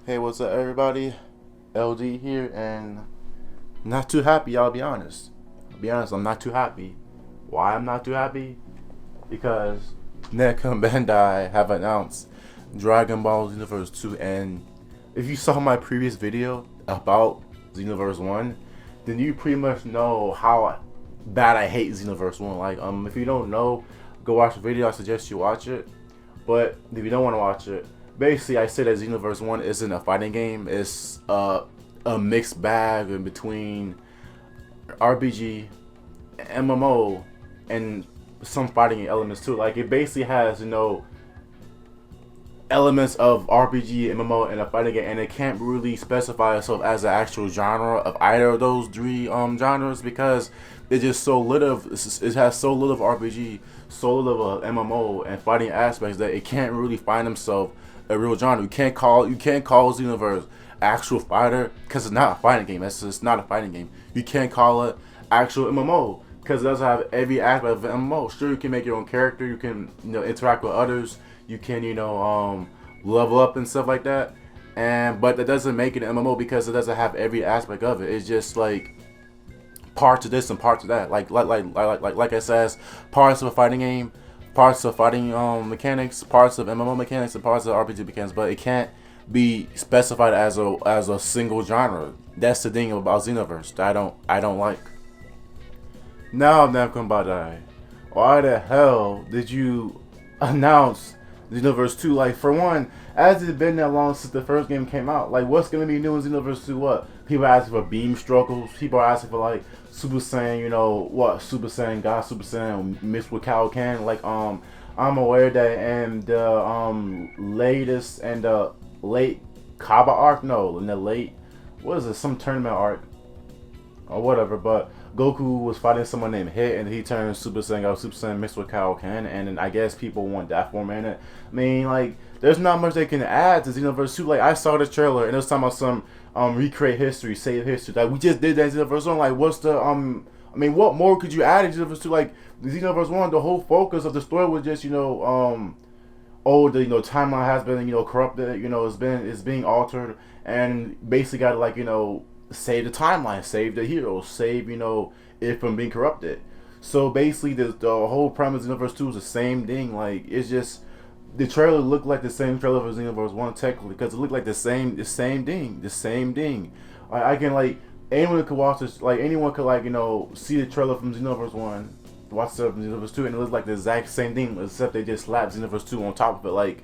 Hey, what's up, everybody? LD here, and not too happy. I'll be honest. I'm not too happy. Why I'm not too happy? Because Namco and Bandai have announced Dragon Ball Xenoverse 2, and if you saw my previous video about Xenoverse 1, then you pretty much know how bad I hate Xenoverse 1. If you don't know, go watch the video. I suggest you watch it. But if you don't want to watch it, basically I say that Xenoverse 1 isn't a fighting game. It's a mixed bag in between RPG, MMO, and some fighting elements too. Like, it basically has, elements of RPG, MMO, and a fighting game, and it can't really specify itself as an actual genre of either of those three genres, because it's just so little of it has so little of RPG, so little of MMO and fighting aspects that it can't really find itself a real genre. You can't call Xenoverse actual fighter because it's not a fighting game. It's not a fighting game. You can't call it actual MMO because it doesn't have every aspect of an MMO. Sure, you can make your own character. You can interact with others. You can level up and stuff like that. But that doesn't make it an MMO because it doesn't have every aspect of it. It's just like parts of this and parts of that. Like it says, parts of a fighting game, parts of fighting mechanics, parts of MMO mechanics, and parts of RPG mechanics. But it can't be specified as a single genre. That's the thing about Xenoverse that I don't like. Now, Namco Bandai, why the hell did you announce Xenoverse 2? Like, for one, as it's been that long since the first game came out, like, what's gonna be new in Xenoverse 2? What? People are asking for beam struggles. People are asking for, like, Super Saiyan, Super Saiyan God, Super Saiyan mixed with Kaioken. Like, I'm aware that in the latest and the late Kaba arc, no, in the late, what is it, some tournament arc or whatever, but Goku was fighting someone named Hit, and he turned Super Saiyan, got Super Saiyan mixed with Kaioken, and then I guess people want that format in it. I mean, like, there's not much they can add to Xenoverse 2. Like, I saw the trailer, and it was talking about some recreate history, save history. Like, we just did that in Xenoverse 1. Like, what's the I mean, what more could you add in Xenoverse 2? Like, the Xenoverse 1, the whole focus of the story was just, oh, the timeline has been corrupted. It's being altered, and basically got to, like, save the timeline, save the heroes, save it from being corrupted. So basically, the whole premise of Xenoverse 2 is the same thing. Like, it's just the trailer looked like the same trailer for Xenoverse 1 technically, because it looked like the same thing. I can, like, anyone could watch this, like, anyone could, like, see the trailer from Xenoverse 1, watch the Xenoverse 2, and it looks like the exact same thing, except they just slapped Xenoverse 2 on top of it. Like,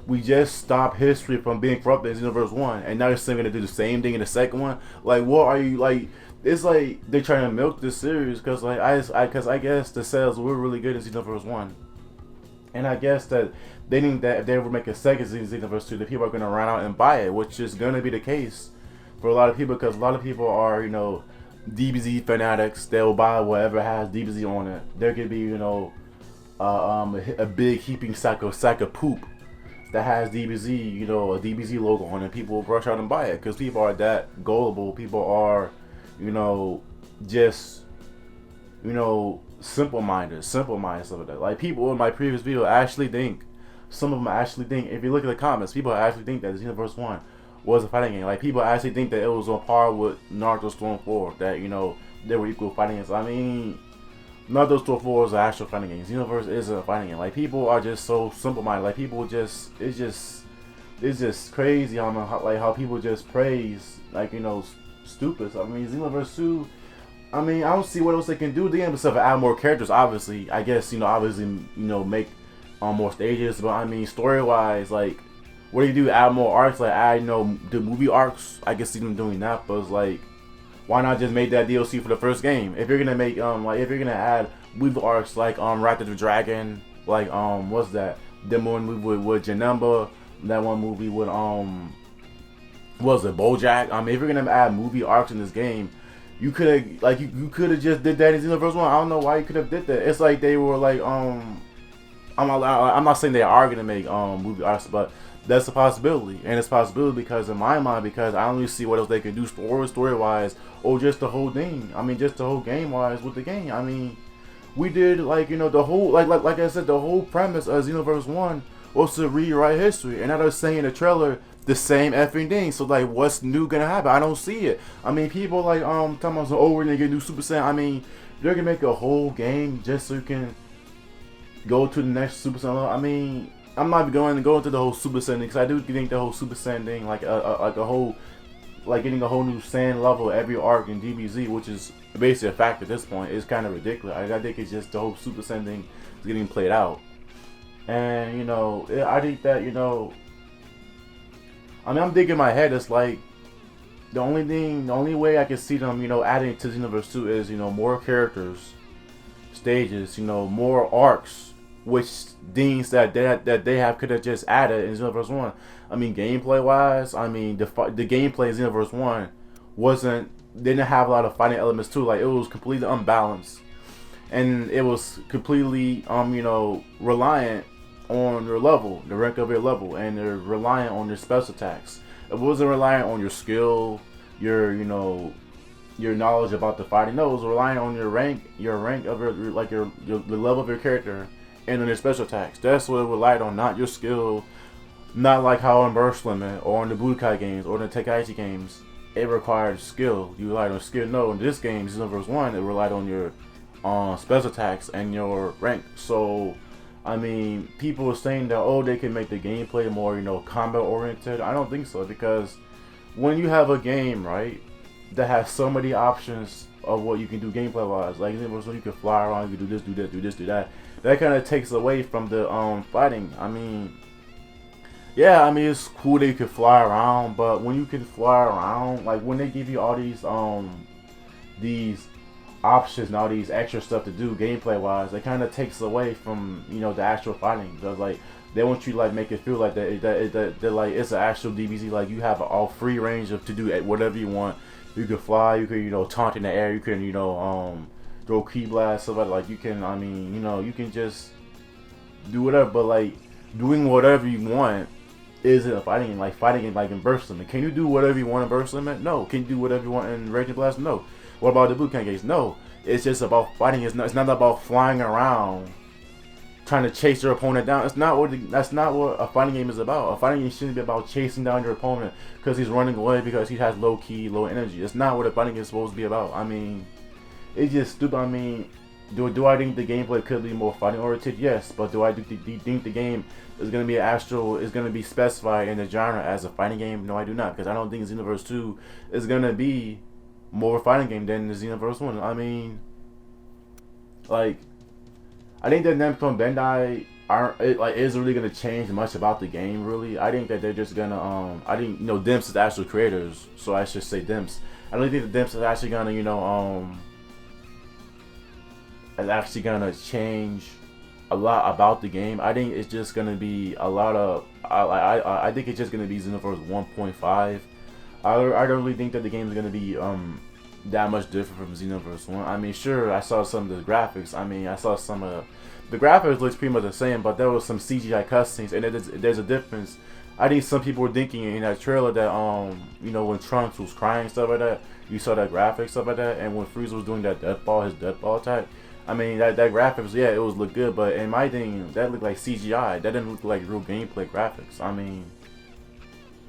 we just stopped history from being corrupted in Xenoverse 1, and now you're still gonna do the same thing in the second one. Like, what are you, like? It's like they're trying to milk this series because, like, I guess the sales were really good in Xenoverse 1, and I guess that they think that if they ever make a second Xenoverse 2, the people are gonna run out and buy it, which is gonna be the case for a lot of people, because a lot of people are DBZ fanatics. They'll buy whatever has DBZ on it. There could be a big heaping sack of poop that has DBZ, a DBZ logo on it. People will rush out and buy it because people are that gullible. People are, just, simple-minded stuff like that. Like, people in my previous video actually think, some of them actually think, if you look at the comments, people actually think that Xenoverse 1 was a fighting game. Like, people actually think that it was on par with Naruto Storm 4, that, they were equal fighting games. I mean, Naruto Storm 4 is an actual fighting game. Xenoverse isn't a fighting game. Like, people are just so simple-minded. Like, people just, it's just crazy how people just praise, like, stupid. I mean, Xenoverse 2, I mean, I don't see what else they can do to them except for add more characters, obviously. I guess, obviously, make more stages. But, I mean, story-wise, like, what do you do? Add more arcs? Like, add, the movie arcs? I can see them doing that, but it's like, why not just make that DLC for the first game? If you're gonna make if you're gonna add movie arcs like Rat of the Dragon, like what's that? The one movie with Janemba, that one movie with what was it, BoJack? If you're gonna add movie arcs in this game, you could have you could have just did that in Xenoverse 1. I don't know why you could have did that. It's like they were like I'm not saying they are gonna make movie arcs, but that's a possibility, and it's a possibility because in my mind, because I don't really see what else they can do story wise, or just the whole thing. I mean, just the whole game wise with the game. I mean, we did the whole like I said, the whole premise of Xenoverse 1 was to rewrite history, and now they're saying in the trailer the same effing thing. So like, what's new gonna happen? I don't see it. I mean, people like talking about, so, oh, we're gonna get new Super Saiyan. I mean, they're gonna make a whole game just so you can go to the next Super Saiyan level. I mean, I'm not going to go into the whole Super Saiyan because I do think the whole Super Saiyan thing, like a whole, like getting a whole new Saiyan level every arc in DBZ, which is basically a fact at this point, is kind of ridiculous. I think it's just the whole Super Saiyan thing is getting played out, and you know, I think that, you know, I mean, I'm thinking in my head, it's like the only way I can see them, you know, adding to Xenoverse 2 is, you know, more characters, stages, you know, more arcs, which things that they have could have just added in Xenoverse 1. I mean, gameplay wise, I mean, the gameplay in Xenoverse 1 didn't have a lot of fighting elements too. Like, it was completely unbalanced, and it was completely you know, reliant on your level, the rank of your level, and they're reliant on your special attacks. It wasn't reliant on your skill, your, you know, your knowledge about the fighting. No, it was relying on your rank of your, like the level of your character, and on your special attacks. That's what it relied on, not your skill. Not like how in Burst Limit or in the Budokai games or in the Tenkaichi games, it required skill. You relied on skill. No, in this game, Xenoverse 1, it relied on your special attacks and your rank. So, I mean, people were saying that, oh, they can make the gameplay more, you know, combat oriented. I don't think so, because when you have a game, right, that has so many options of what you can do gameplay wise, like you can fly around, you can do this, do that, do this, do that. That kind of takes away from the fighting. I mean, yeah, I mean, it's cool that you can fly around, but when you can fly around, like when they give you all these options and all these extra stuff to do gameplay wise, it kind of takes away from, you know, the actual fighting. Because like, they want you to like make it feel like that like it's an actual DBZ. Like, you have all free range of to do whatever you want. You can fly, you can, you know, taunt in the air, you can, you know, throw key blasts, stuff like you can, I mean, you know, you can just do whatever. But like, doing whatever you want isn't a fighting game. Like, fighting game, like in Burst Limit, can you do whatever you want in Burst Limit? No. Can you do whatever you want in Raging Blast? No. What about the Budokai games? No. It's just about fighting. It's not about flying around trying to chase your opponent down. That's not what a fighting game is about. A fighting game shouldn't be about chasing down your opponent because he's running away because he has low energy. It's not what a fighting game is supposed to be about. I mean, it's just stupid. I mean, do I think the gameplay could be more fighting oriented? Yes, but do I think the game is going to be specified in the genre as a fighting game? No, I do not, because I don't think Xenoverse 2 is going to be more fighting game than the Xenoverse 1. I mean, like, I think that Namco Bandai isn't really gonna change much about the game, really. I think that they're just gonna I think, you know, Dimps is actual creators, so I should say Dimps. I don't think that Dimps is actually gonna, you know, is actually gonna change a lot about the game. I think it's just gonna be a lot of I think it's just gonna be Xenoverse 1.5. I don't really think that the game is gonna be that much different from Xenoverse 1. I mean, sure, I saw some of the graphics. I mean, I saw some of the graphics looks pretty much the same, but there was some CGI cutscenes, and there's a difference. I think some people were thinking in that trailer that you know, when Trunks was crying, stuff like that, you saw that graphics, stuff like that, and when Frieza was doing that his death ball attack, I mean, that graphics, yeah, it was look good, but in my thing, that looked like CGI. That didn't look like real gameplay graphics. I mean,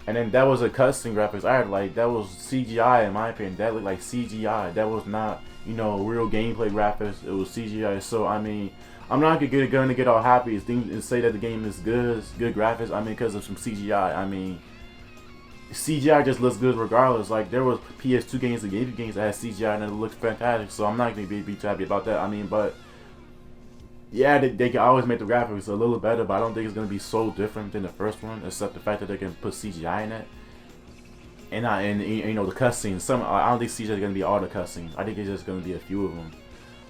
and then that was a cutscene graphics. I had like, that was CGI in my opinion. That looked like CGI. That was not, you know, real gameplay graphics. It was CGI. So I mean, I'm not gonna get all happy and say that the game is good graphics. I mean, because of some CGI. I mean, CGI just looks good regardless. Like, there was PS2 games and GameCube games that had CGI and it looked fantastic. So I'm not gonna be too happy about that. I mean, but yeah, they can always make the graphics a little better, but I don't think it's going to be so different than the first one, except the fact that they can put CGI in it. And you know, the cutscenes, I don't think CGI is going to be all the cutscenes. I think it's just going to be a few of them.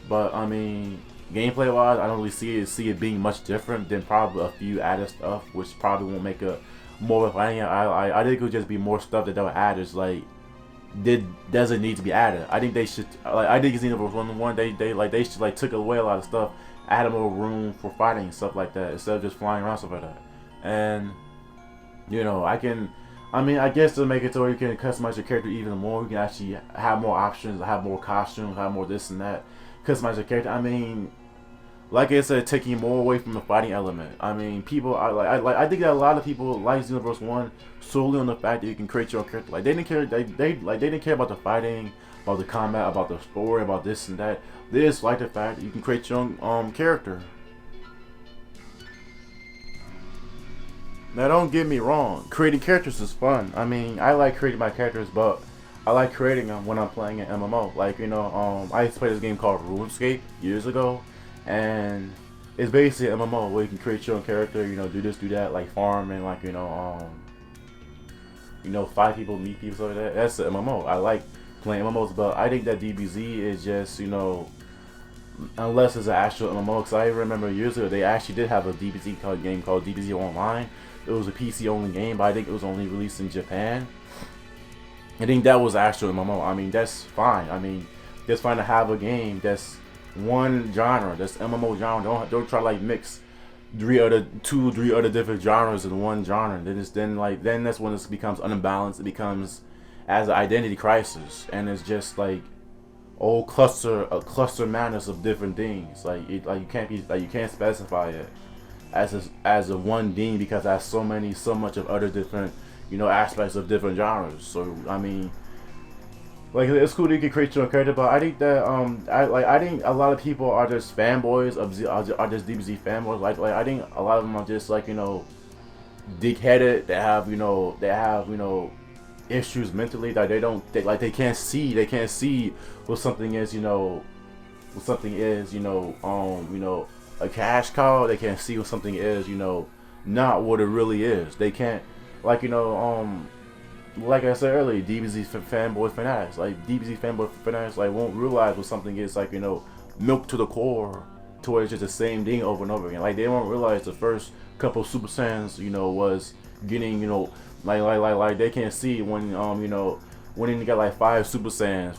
But I mean, gameplay wise, I don't really see it being much different than probably a few added stuff, which probably won't make a more of a fighting. I think it would just be more stuff that they'll add. It's like, doesn't need to be added. I think they should, like, I think Xenoverse 1 they should like took away a lot of stuff, add more room for fighting, stuff like that, instead of just flying around, stuff like that. And you know, I guess to make it to where you can customize your character even more, you can actually have more options, have more costumes, have more this and that, customize your character. I mean, like I said, taking more away from the fighting element. I mean, people, I think that a lot of people like Xenoverse One solely on the fact that you can create your own character. Like they didn't care, they didn't care about the fighting, about the combat, about the story, about this and that. They just like the fact that you can create your own character. Now, don't get me wrong, creating characters is fun. I mean, I like creating my characters, but I like creating them when I'm playing an MMO. Like, I used to play this game called RuneScape years ago, and it's basically an MMO where you can create your own character, do this, do that, like farm and like, fight people, meet people, stuff like that. That's the MMO. I like playing MMOs, but I think that DBZ is just, unless it's an actual MMO, because I remember years ago they actually did have a DBZ game called DBZ Online. It was a PC only game, but I think it was only released in Japan. I think that was actual MMO. I mean, that's fine. I mean, it's fine to have a game that's one genre, that's MMO genre. Don't try to like mix three other different genres in one genre. Then that's when it becomes unbalanced. It becomes as an identity crisis, and it's just like a cluster madness of different things. You can't specify it as a one thing because it has so much of other different aspects of different genres. So I mean, like it's cool that you can create your own character, but I think that I think a lot of people are just fanboys are just DBZ fanboys. Like I think a lot of them are just like dick-headed. They have issues mentally that they can't see what something is a cash cow. They can't see what something is not what it really is. They can't like I said earlier, DBZ fanboy fanatics won't realize what something is milk to the core to where it's just the same thing over and over again. Like they won't realize the first couple Super Saiyans was getting they can't see when when you got like 5 Super Saiyans,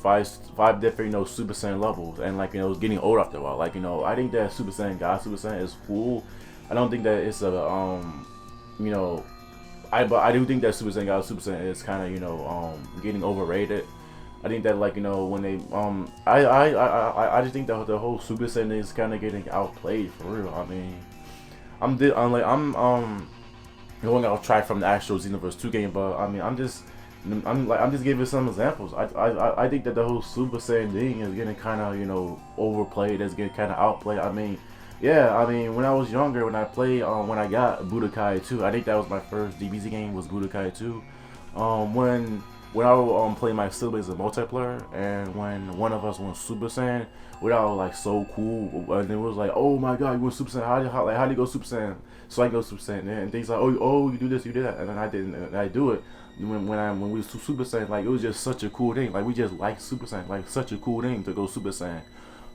five different Super Saiyan levels, and it's getting old after a while. I think that Super Saiyan God Super Saiyan is cool. I don't think that it's a but I do think that Super Saiyan God Super Saiyan is kind of getting overrated. I think that when they I just think that the whole Super Saiyan is kind of getting outplayed for real. I mean, I'm going off track from the actual Xenoverse 2 game, but I mean I'm just giving some examples. I think that the whole Super Saiyan thing is getting kind of overplayed. It's getting kind of outplayed. I mean, yeah. I mean, when I was younger, when I played when I got Budokai 2, I think that was my first DBZ game was Budokai 2. When I would play my siblings in multiplayer, and when one of us went Super Saiyan, we all like so cool, and it was like, oh my god, you went Super Saiyan, how do you go Super Saiyan? So I go Super Saiyan, and things like, oh, you do this, you do that, and then I didn't, and I do it. When we was Super Saiyan, it was just such a cool thing. We just like Super Saiyan, such a cool thing to go Super Saiyan.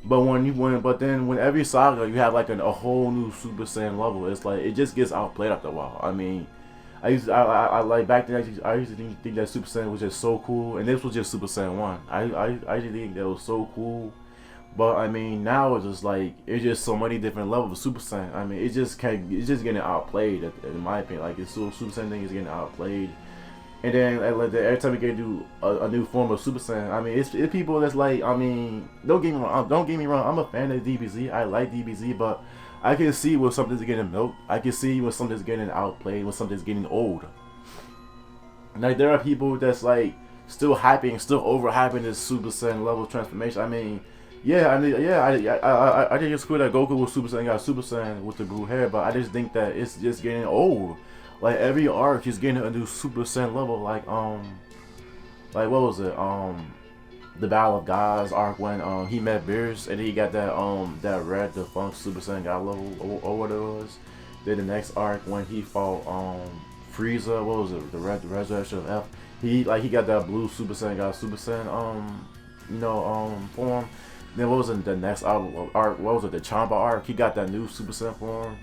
But then when every saga you have a whole new Super Saiyan level, it's it just gets outplayed after a while. I mean, I like back then. I used to think that Super Saiyan was just so cool, and this was just Super Saiyan 1. I used to think that was so cool, but I mean now it's just it's just so many different levels of Super Saiyan. I mean it's just getting outplayed in my opinion. It's Super Saiyan thing is getting outplayed, and then every time we get to do a new form of Super Saiyan, I mean it's people that's I mean don't get me wrong. I'm a fan of DBZ. I like DBZ, but I can see when something's getting milked. I can see when something's getting outplayed, when something's getting old. There are people that's still hyping, still overhyping this Super Saiyan level transformation. I mean, I think it's cool that Goku was Super Saiyan, got Super Saiyan with the blue hair, but I just think that it's just getting old. Every arc is getting a new Super Saiyan level. What was it? The Battle of Gods arc when he met Beerus and he got that red defunct Super Saiyan God level or what it was. Then the next arc when he fought Frieza, what was it? The Resurrection of F. He got that blue Super Saiyan God Super Saiyan form. Then what was it? The next arc? What was it? The Champa arc. He got that new Super Saiyan form.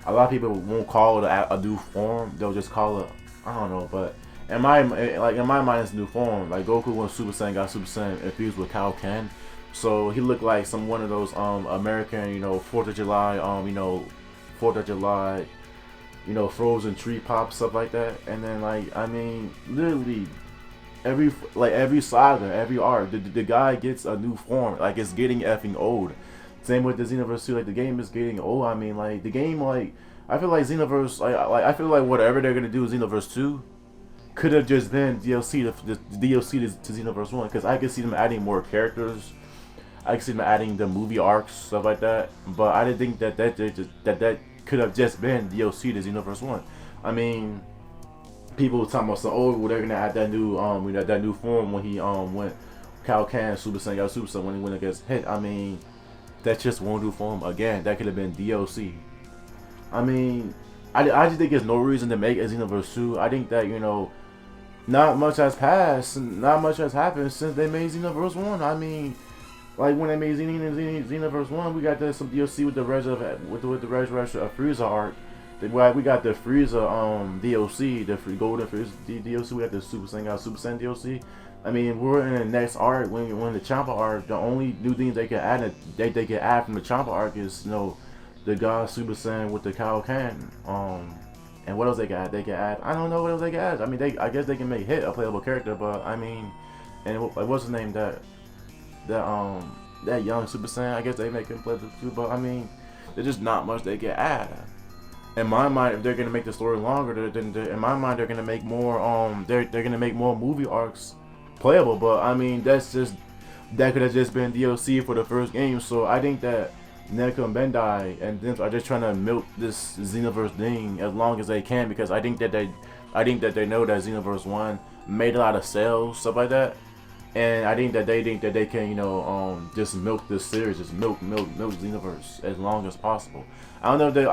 A lot of people won't call it a new form. They'll just call it, I don't know, but in my mind, it's a new form. Goku went Super Saiyan, got Super Saiyan infused with Kao Ken, so he looked like one of those American 4th of July 4th of July frozen tree pop stuff like that. And then I mean literally every saga, every arc, the guy gets a new form. It's getting effing old. Same with the Xenoverse 2. Like the game is getting old. I mean, like the game, like I feel like Xenoverse, I feel like whatever they're gonna do with Xenoverse 2 could have just been DLC the DLC to Xenoverse 1, because I could see them adding more characters. I could see them adding the movie arcs, stuff like that. But I didn't think that could have just been DLC to Xenoverse 1. I mean, people were talking about some, oh, well, they're gonna add that new that new form when he went Kao Kahn Super Saiyan got Super Saiyan when he went against Hit. I mean, that's just one new form. Again, that could have been DLC. I mean, I just think there's no reason to make a Xenoverse 2. I think that, not much has passed, not much has happened since they made Xenoverse 1. I mean, like when they made Xenoverse 1, we got some DLC with the Resurrection of Frieza arc. We got the Frieza DLC, the Golden Frieza DLC. We got the Super Saiyan DLC. I mean, we're in the next arc when the Champa arc. The only new things they can add from the Champa arc is the God Super Saiyan with the Kao Kahn. And what else they can add? They can add, I don't know what else they can add. I mean, I guess they can make Hit a playable character, but I mean, and what's his name, that young Super Saiyan, I guess they make him playable too. But I mean, there's just not much they can add. In my mind, if they're gonna make the story longer, in my mind they're gonna make more they're gonna make more movie arcs playable. But I mean, that could have just been DLC for the first game. So I think that Namco and Bandai and them are just trying to milk this Xenoverse thing as long as they can, because I think that they know that Xenoverse 1 made a lot of sales, stuff like that. And I think that they can, just milk this series, just milk Xenoverse as long as possible. I don't know if they're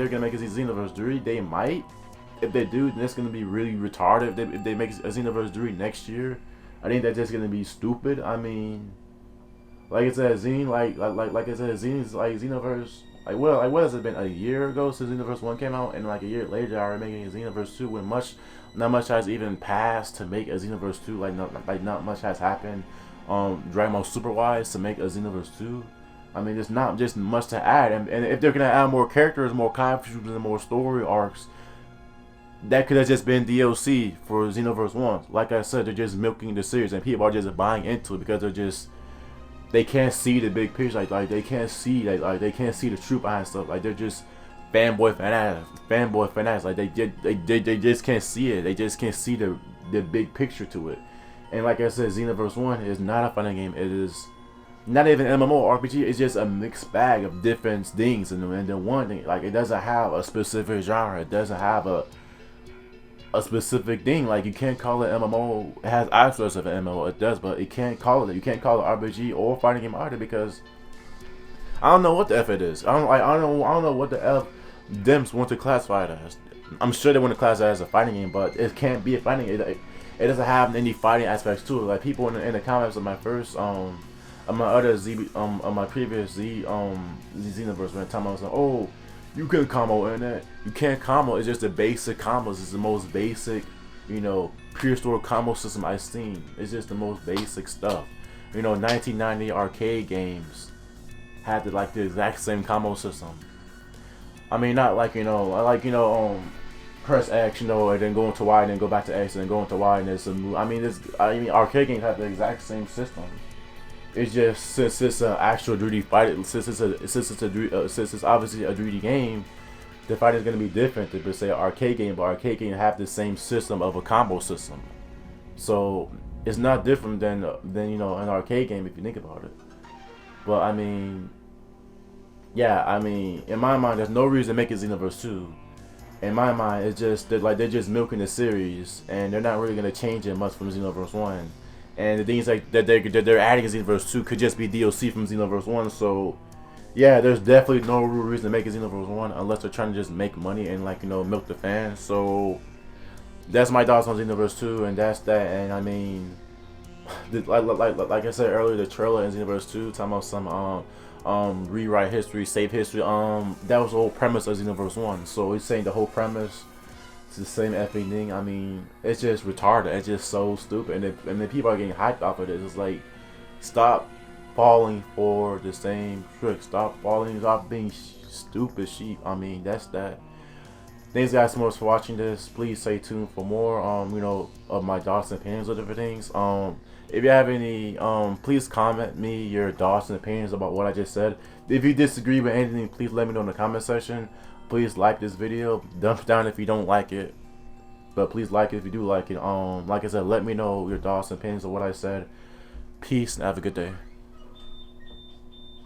gonna make a Xenoverse 3. They might. If they do, then it's gonna be really retarded. If they make a Xenoverse 3 next year, I think that's just gonna be stupid. I mean, like I said, Xenoverse. What has it been, a year ago since Xenoverse 1 came out, and like a year later, they are making a Xenoverse 2 when not much has even passed to make a Xenoverse 2. Not much has happened, Dragon Ball Super wise, to make a Xenoverse 2. I mean, there's not just much to add, and if they're gonna add more characters, more characters, and more story arcs, that could have just been DLC for Xenoverse 1. Like I said, they're just milking the series, and people are just buying into it because they can't see the big picture. Like they can't see they can't see the truth behind stuff. Like they're just fanboy fanatics. Like they just can't see it. They just can't see the big picture to it. And like I said, Xenoverse 1 is not a fighting game. It is not even an MMORPG. It's just a mixed bag of different things. And the one thing, like, it doesn't have a specific genre. It doesn't have a specific thing. Like, you can't call it MMO. It has aspects of an MMO. It does, but you can't call it RPG or fighting game either, because I don't know what the F it is. I don't know what the F Dims want to classify it as. I'm sure they want to classify it as a fighting game, but it can't be a fighting game. It doesn't have any fighting aspects to it. Like, people in the comments of my first of my previous Xenoverse were talking about, oh, you can combo in it. You can't combo. It's just the basic combos. It's the most basic, pure store combo system I've seen. It's just the most basic stuff. 1990 arcade games had the exact same combo system. I mean, not press X, and then go into Y, and then go back to X, and then go into Y, and there's some move. I mean, arcade games have the exact same system. It's just, since it's an actual 3D fight, since it's obviously a 3D game, the fight is gonna be different than, say, an arcade game. But arcade games have the same system of a combo system, so it's not different than an arcade game if you think about it. But I mean, yeah, I mean, in my mind, there's no reason to make it Xenoverse 2. In my mind, it's just they're just milking the series, and they're not really gonna change it much from Xenoverse 1. And the things like that they're adding in Xenoverse 2 could just be DLC from Xenoverse 1. So yeah, there's definitely no real reason to make it Xenoverse 1 unless they're trying to just make money and milk the fans. So that's my thoughts on Xenoverse 2, and that's that. And I mean, like I said earlier, the trailer in Xenoverse 2 talking about some rewrite history, save history. That was the whole premise of Xenoverse 1. So it's saying the whole premise. It's the same effing thing. I mean, it's just retarded. It's just so stupid. And then people are getting hyped off of it. It's like, stop falling for the same trick. Stop being stupid sheep. I mean, that's that. Thanks guys so much for watching this. Please stay tuned for more you know, of my thoughts and opinions of different things. If you have any please comment me your thoughts and opinions about what I just said. If you disagree with anything, please let me know in the comment section. Please like this video. Dump down if you don't like it, but please like it if you do like it. Like I said, let me know your thoughts and opinions of what I said. Peace and have a good day.